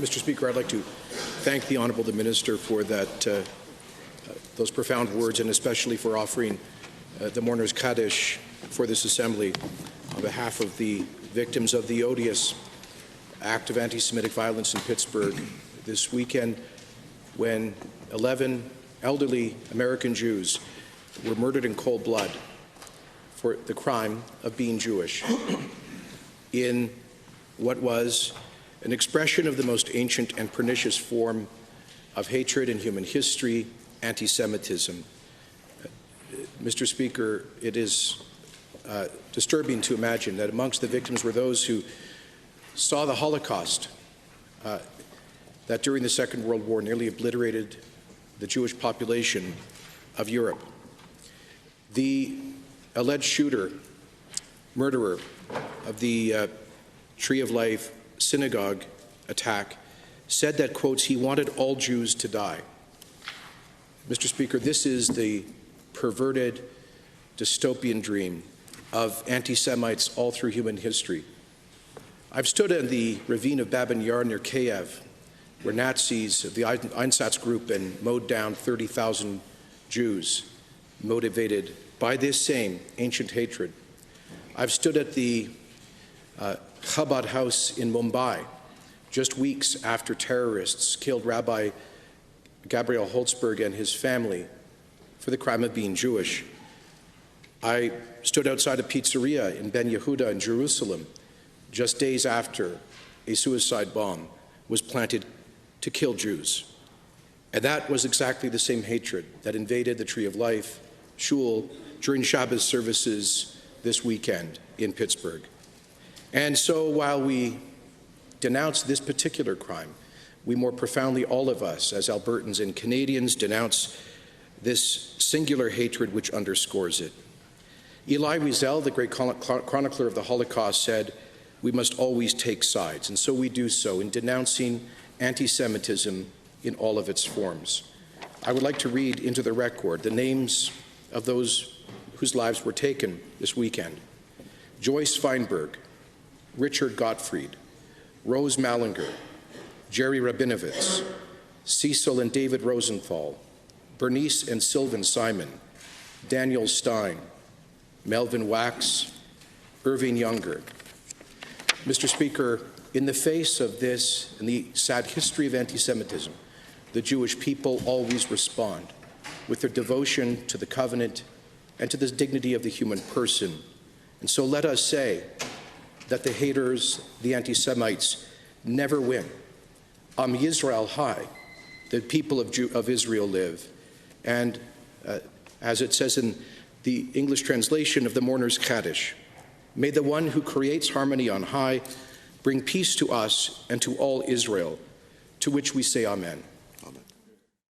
Mr. Speaker, I'd like to thank the Honourable Minister for those profound words, and especially for offering the mourners Kaddish for this Assembly on behalf of the victims of the odious act of anti-Semitic violence in Pittsburgh this weekend, when 11 elderly American Jews were murdered in cold blood for the crime of being Jewish in what was an expression of the most ancient and pernicious form of hatred in human history, anti-Semitism. Mr. Speaker, it is disturbing to imagine that amongst the victims were those who saw the Holocaust that during the Second World War nearly obliterated the Jewish population of Europe. The alleged shooter, murderer of the Tree of Life Synagogue attack said that, quotes, he wanted all Jews to die. Mr. Speaker, this is the perverted dystopian dream of anti-Semites all through human history. I've stood in the ravine of Babin Yar near Kiev, where Nazis of the Einsatz group and mowed down 30,000 Jews motivated by this same ancient hatred. I've stood at the Chabad house in Mumbai just weeks after terrorists killed Rabbi Gabriel Holtzberg and his family for the crime of being Jewish. I stood outside a pizzeria in Ben Yehuda in Jerusalem just days after a suicide bomb was planted to kill Jews. And that was exactly the same hatred that invaded the Tree of Life shul during Shabbos services this weekend in Pittsburgh. And so while we denounce this particular crime, we more profoundly, all of us as Albertans and Canadians, denounce this singular hatred which underscores it. Elie Wiesel, the great chronicler of the Holocaust, said, "We must always take sides," and so we do so in denouncing anti-Semitism in all of its forms. I would like to read into the record the names of those whose lives were taken this weekend: Joyce Feinberg, Richard Gottfried, Rose Mallinger, Jerry Rabinowitz, Cecil and David Rosenthal, Bernice and Sylvan Simon, Daniel Stein, Melvin Wax, Irving Younger. Mr. Speaker, in the face of this and the sad history of anti-Semitism, the Jewish people always respond with their devotion to the covenant and to the dignity of the human person. And so let us say that the haters, the anti-Semites, never win. Am Yisrael High, the people of Israel live. And as it says in the English translation of the mourners Kaddish, may the one who creates harmony on high bring peace to us and to all Israel, to which we say Amen.